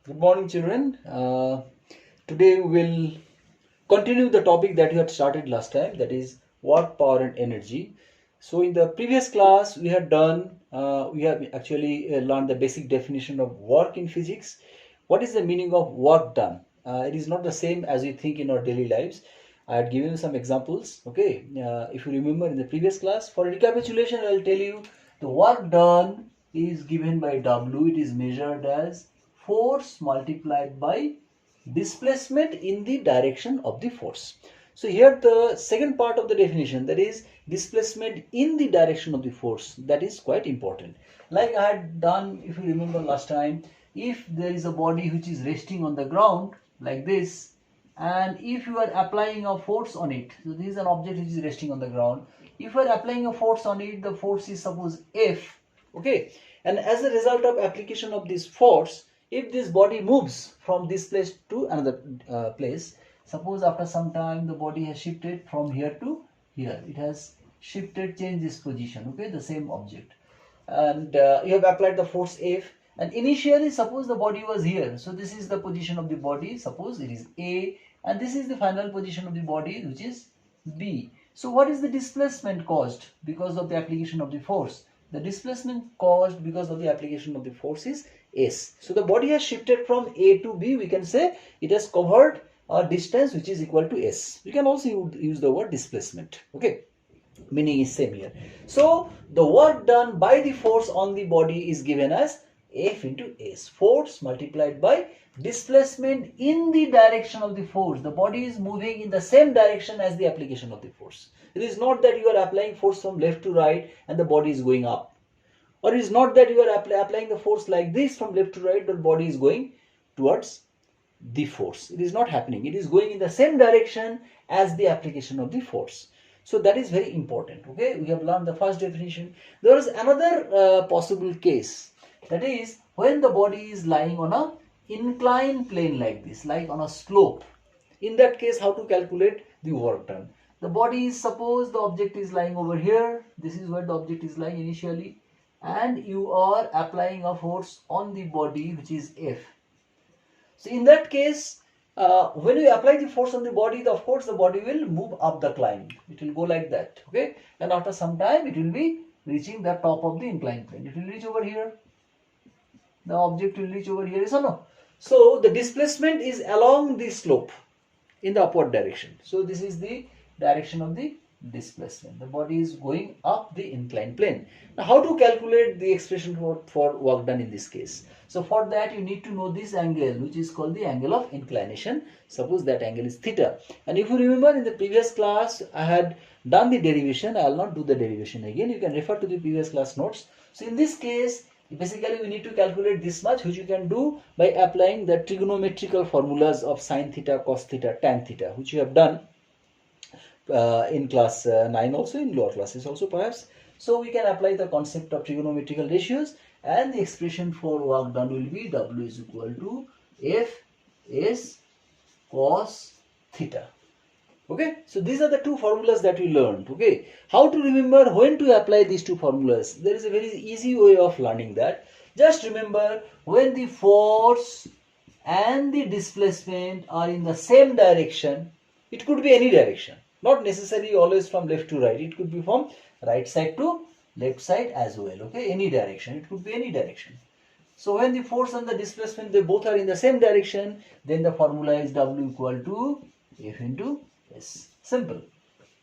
Good morning, children. Today we will continue the topic that we had started last time, that is work, power, and energy. So, in the previous class, we have actually learned the basic definition of work in physics. What is the meaning of work done? It is not the same as we think in our daily lives. I had given you some examples. Okay, if you remember in the previous class, for recapitulation, I will tell you the work done is given by W. It is measured as force multiplied by displacement in the direction of the force. So here the second part of the definition, that is displacement in the direction of the force, that is quite important. Like I had done, if you remember last time, if there is a body which is resting on the ground like this, and if you are applying a force on it, so this is an object which is resting on the ground, if you are applying a force on it, the force is suppose F, okay, and as a result of application of this force, if this body moves from this place to another place, suppose after some time the body has shifted from here to here, it has shifted, changed this position, okay, the same object, and you have applied the force F, and initially suppose the body was here, so this is the position of the body, suppose it is A, and this is the final position of the body, which is B. So what is the displacement caused because of the application of the force? The displacement caused because of the application of the force is S. So the body has shifted from A to B. We can say it has covered a distance which is equal to S. We can also use the word displacement. Okay, meaning is same here. So the work done by the force on the body is given as F into S. Force multiplied by displacement in the direction of the force. The body is moving in the same direction as the application of the force. It is not that you are applying force from left to right and the body is going up. Or it is not that you are applying the force like this from left to right, but body is going towards the force. It is not happening. It is going in the same direction as the application of the force. So that is very important. Okay, we have learned the first definition. There is another possible case, that is when the body is lying on a inclined plane like this, like on a slope. In that case, how to calculate the work done? The body is, suppose the object is lying over here. This is where the object is lying initially, and you are applying a force on the body which is F. So in that case, when you apply the force on the body, of course the body will move up the climb. It will go like that, okay, and after some time it will be reaching the top of the inclined plane. It will reach over here. The object will reach over here, yes or no? So the displacement is along the slope in the upward direction. So this is the direction of the displacement. The body is going up the inclined plane. Now how to calculate the expression for work done in this case? So for that you need to know this angle, which is called the angle of inclination. Suppose that angle is theta. And if you remember in the previous class I had done the derivation. I will not do the derivation again. You can refer to the previous class notes. So in this case, basically we need to calculate this much, which you can do by applying the trigonometrical formulas of sine theta, cos theta, tan theta, which you have done in class 9 also, in lower classes also perhaps. So we can apply the concept of trigonometrical ratios, and the expression for work done will be W is equal to F S cos theta. Okay, so these are the two formulas that we learned. Okay, how to remember when to apply these two formulas? There is a very easy way of learning that. Just remember, when the force and the displacement are in the same direction, it could be any direction, not necessarily always from left to right. It could be from right side to left side as well. Okay, any direction. It could be any direction. So when the force and the displacement, they both are in the same direction, then the formula is W equal to F into S. Simple.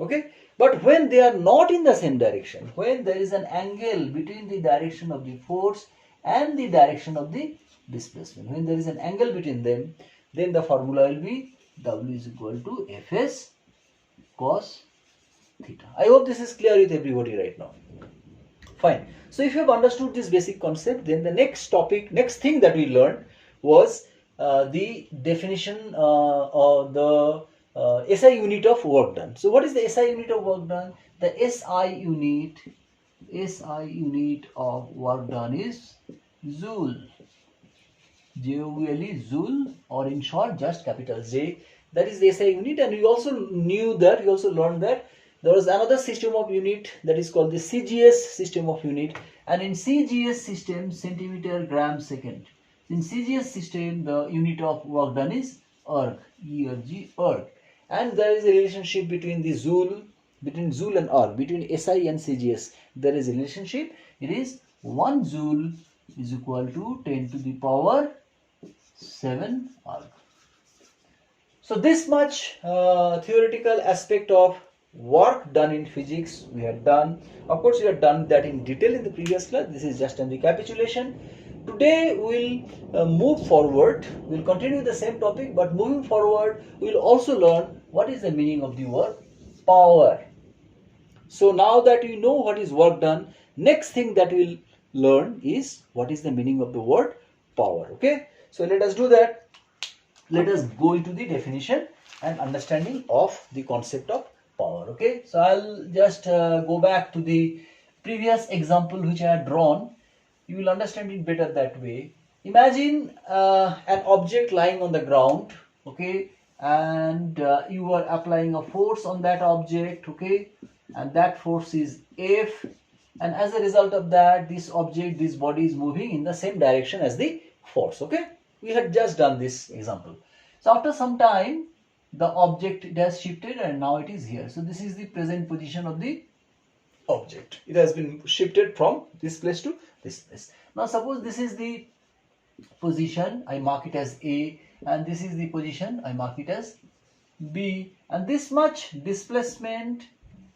Okay, but when they are not in the same direction, when there is an angle between the direction of the force and the direction of the displacement, when there is an angle between them, then the formula will be W is equal to Fs cos theta. I hope this is clear with everybody right now. Fine. So if you have understood this basic concept, then the next thing that we learned was the definition of the SI unit of work done. So what is the SI unit of work done? The SI unit of work done is Joule. J-O-U-L-E, Joule, or in short just capital J. That is the SI unit, and we also learned that there was another system of unit that is called the CGS system of unit, and in CGS system, centimeter gram second. In CGS system, the unit of work done is erg, E-R-G, erg. And there is a relationship between the Joule, between Joule and erg, between SI and CGS. There is a relationship. It is 1 Joule is equal to 10 to the power 7 erg. So this much theoretical aspect of work done in physics we have done. Of course, we have done that in detail in the previous class. This is just a recapitulation. Today we will move forward. We will continue the same topic, but moving forward we will also learn what is the meaning of the word power. So now that we know what is work done, next thing that we will learn is what is the meaning of the word power. Okay, so let us do that. Let us go into the definition and understanding of the concept of power. Okay, so I'll just go back to the previous example which I had drawn. You will understand it better that way. Imagine an object lying on the ground, okay, and you are applying a force on that object, okay, and that force is F, and as a result of that, this object, this body is moving in the same direction as the force. Okay, we had just done this example. So after some time, the object, it has shifted and now it is here. So this is the present position of the object. It has been shifted from this place to this place. Now suppose this is the position, I mark it as A, and this is the position, I mark it as B, and this much displacement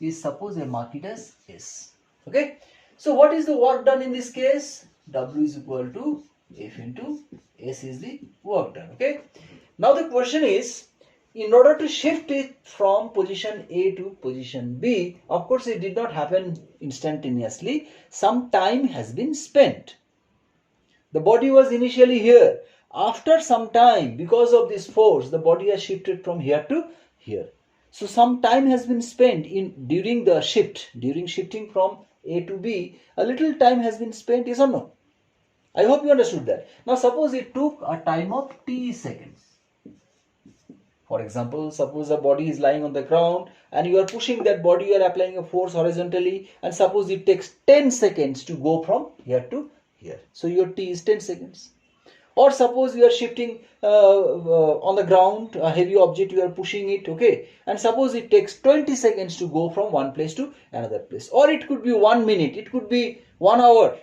is, suppose I mark it as S. Okay, so what is the work done in this case? W is equal to F into S is the work done. Okay, now the question is, in order to shift it from position A to position B, of course it did not happen instantaneously. Some time has been spent. The body was initially here. After some time, because of this force, the body has shifted from here to here. So some time has been spent during the shift, during shifting from A to B. A little time has been spent, yes or no? I hope you understood that. Now suppose it took a time of t seconds. For example, suppose a body is lying on the ground and you are pushing that body, you are applying a force horizontally, and suppose it takes 10 seconds to go from here to here. So your t is 10 seconds. Or suppose you are shifting on the ground, a heavy object, you are pushing it, okay, and suppose it takes 20 seconds to go from one place to another place. Or it could be 1 minute, it could be 1 hour,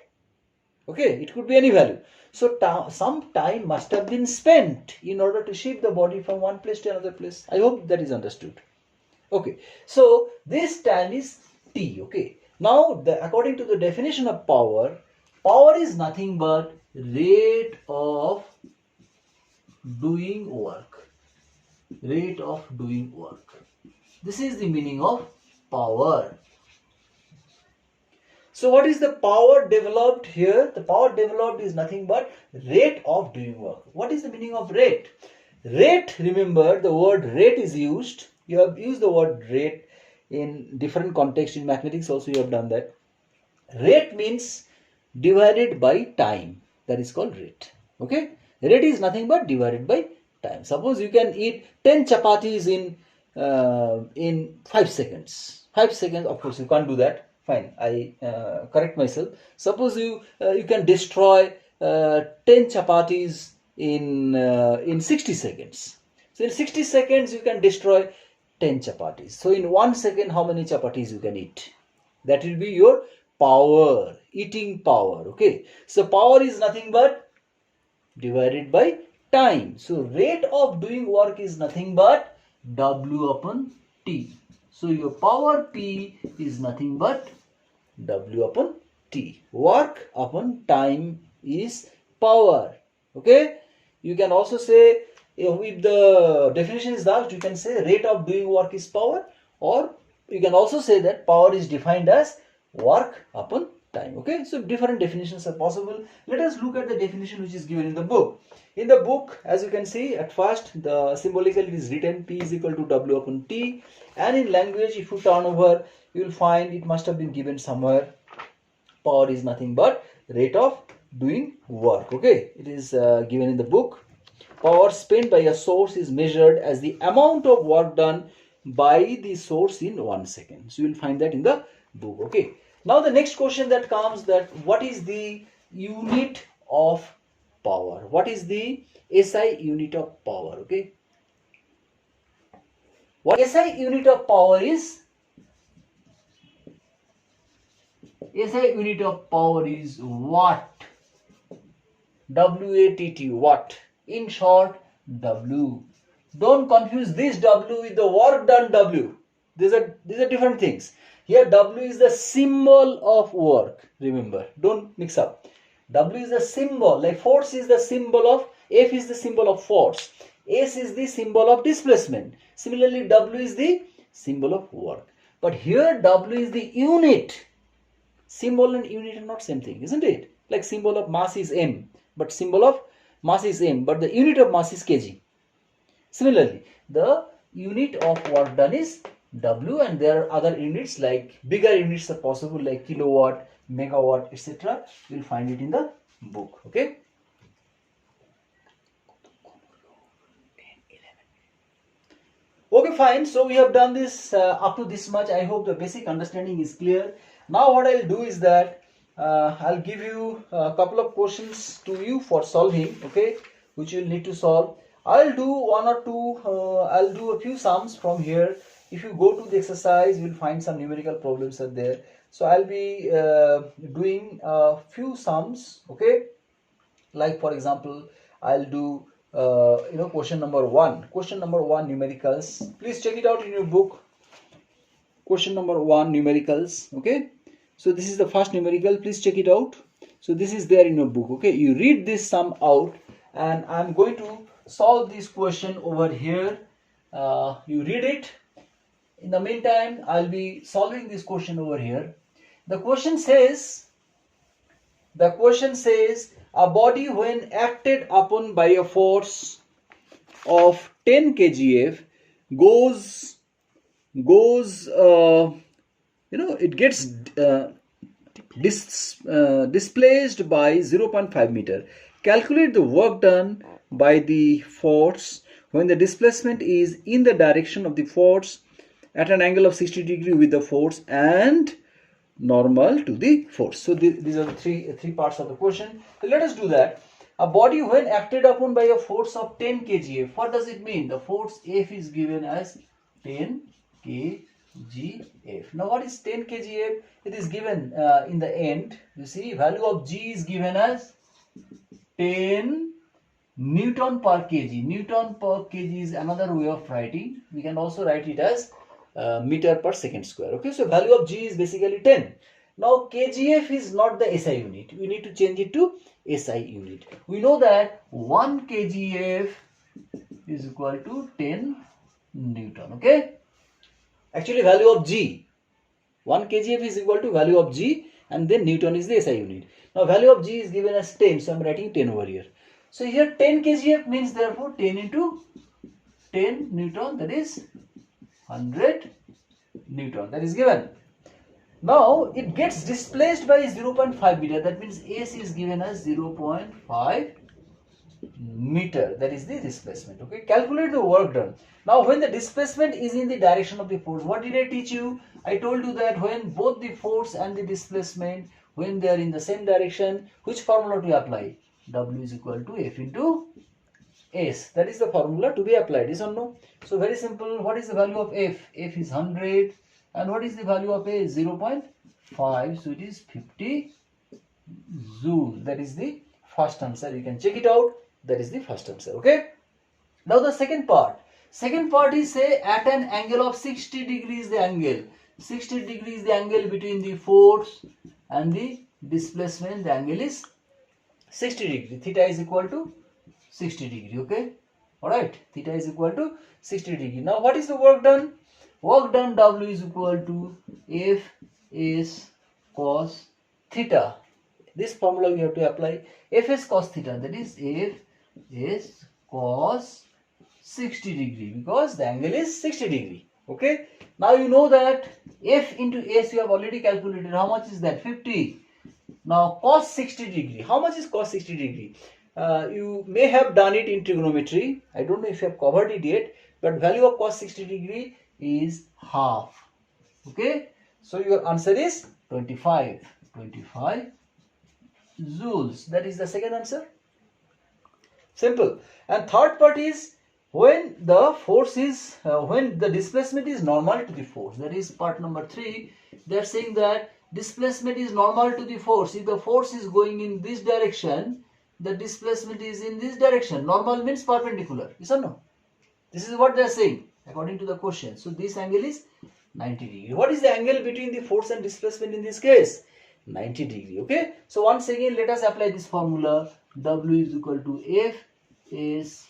okay, it could be any value. So some time must have been spent in order to shift the body from one place to another place. I hope that is understood. Okay, so this time is t. Okay, now according to the definition of power, power is nothing but rate of doing work. Rate of doing work. This is the meaning of power. So what is the power developed here? The power developed is nothing but rate of doing work. What is the meaning of rate? Rate, remember the word rate is used. You have used the word rate in different contexts. In mathematics also you have done that. Rate means divided by time. That is called rate. Okay? Rate is nothing but divided by time. Suppose you can eat 10 chapatis in 5 seconds. 5 seconds, of course you can't do that. Fine, I correct myself. Suppose you can destroy 10 chapatis in 60 seconds. So in 60 seconds you can destroy 10 chapatis. So in 1 second, how many chapatis you can eat? That will be your power, eating power. Okay. So power is nothing but divided by time. So rate of doing work is nothing but W upon T. So your power P is nothing but W upon T. Work upon time is power. Okay. You can also say, if the definition is that, you can say rate of doing work is power, or you can also say that power is defined as work upon time. Okay. So different definitions are possible. Let us look at the definition which is given in the book. In the book, as you can see, at first the symbolically it is written P is equal to W upon T, and in language, if you turn over, you will find it must have been given somewhere. Power is nothing but rate of doing work. Okay, it is given in the book. Power spent by a source is measured as the amount of work done by the source in 1 second. So you will find that in the book. Okay. Now the next question that comes, that what is the unit of power. What is the SI unit of power? Okay. What SI unit of power is? SI unit of power is watt. W-A-T-T, watt. In short, W. Don't confuse this W with the work done W. These are different things. Here W is the symbol of work. Remember, don't mix up. W is the symbol, like force is the symbol of, F is the symbol of force, S is the symbol of displacement. Similarly, W is the symbol of work. But here W is the unit. Symbol and unit are not same thing, isn't it? Like symbol of mass is M, but symbol of mass is M, but the unit of mass is kg. Similarly, the unit of work done is W, and there are other units, like bigger units are possible, like kilowatt, megawatt, etc. You will find it in the book. Okay. Okay, fine. So we have done this up to this much. I hope the basic understanding is clear. Now what I'll do is that I'll give you a couple of questions to you for solving, okay, which you'll need to solve. I'll do one or two, I'll do a few sums from here. If you go to the exercise, you'll find some numerical problems are there. So I'll be doing a few sums, okay. Like for example, I'll do question number 1. Question number 1, numericals. Please check it out in your book. Question number 1, numericals, okay. So this is the first numerical, please check it out. So this is there in your book, okay. You read this sum out, and I'm going to solve this question over here. You read it. In the meantime, I'll be solving this question over here. The question says, a body when acted upon by a force of 10 kgf it gets displaced by 0.5 meter. Calculate the work done by the force when the displacement is in the direction of the force at an angle of 60 degree with the force and normal to the force. So these are the three parts of the question. So let us do that. A body when acted upon by a force of 10 kgf. What does it mean? The force F is given as 10 kgf. Now what is 10 kgf? It is given in the end. You see, value of G is given as 10 Newton per kg. Newton per kg is another way of writing. We can also write it as meter per second square. Okay, so value of G is basically 10. Now kgf is not the SI unit. We need to change it to SI unit. We know that 1 kgf is equal to 10 Newton. Okay, actually value of G, 1 kgf is equal to value of G, and then Newton is the SI unit. Now value of G is given as 10, so I am writing 10 over here. So here 10 kgf means therefore 10 into 10 Newton, that is 100 Newton, that is given. Now it gets displaced by 0.5 meter, that means S is given as 0.5 meter, that is the displacement. Okay, calculate the work done. Now when the displacement is in the direction of the force, what did I teach you? I told you that when both the force and the displacement, when they are in the same direction, which formula to apply? W is equal to F into S. That is the formula to be applied, is or no? So very simple. What is the value of F? F is 100. And what is the value of A? 0.5. So it is 50 joule. That is the first answer. You can check it out. That is the first answer. Okay. Now the second part. Second part is, say, at an angle of 60 degrees the angle. 60 degrees the angle between the force and the displacement. The angle is 60 degree. Theta is equal to 60 degree. Okay. Alright. Theta is equal to 60 degree. Now what is the work done? Work done, W is equal to F S cos theta. This formula we have to apply. Fs cos theta, that is F S cos 60 degree, because the angle is 60 degree. Okay. Now you know that F into S you have already calculated. How much is that? 50. Now cos 60 degree. How much is cos 60 degree? You may have done it in trigonometry. I don't know if you have covered it yet, but value of cos 60 degree is half. Okay, so your answer is 25 joules. That is the second answer. Simple. And third part is when the force is when the displacement is normal to the force. That is part number 3. They are saying that displacement is normal to the force. If the force is going in this direction, the displacement is in this direction. Normal means perpendicular. Yes or no? This is what they are saying according to the question. So this angle is 90 degree. What is the angle between the force and displacement in this case? 90 degree. Okay. So once again, let us apply this formula. W is equal to F is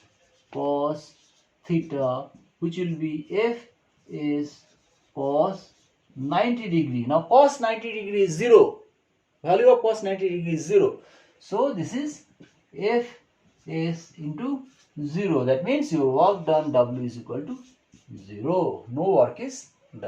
cos theta, which will be F is cos 90 degree. Now cos 90 degree is 0. Value of cos 90 degree is 0. So this is F is into 0. That means your work done W is equal to 0. No work is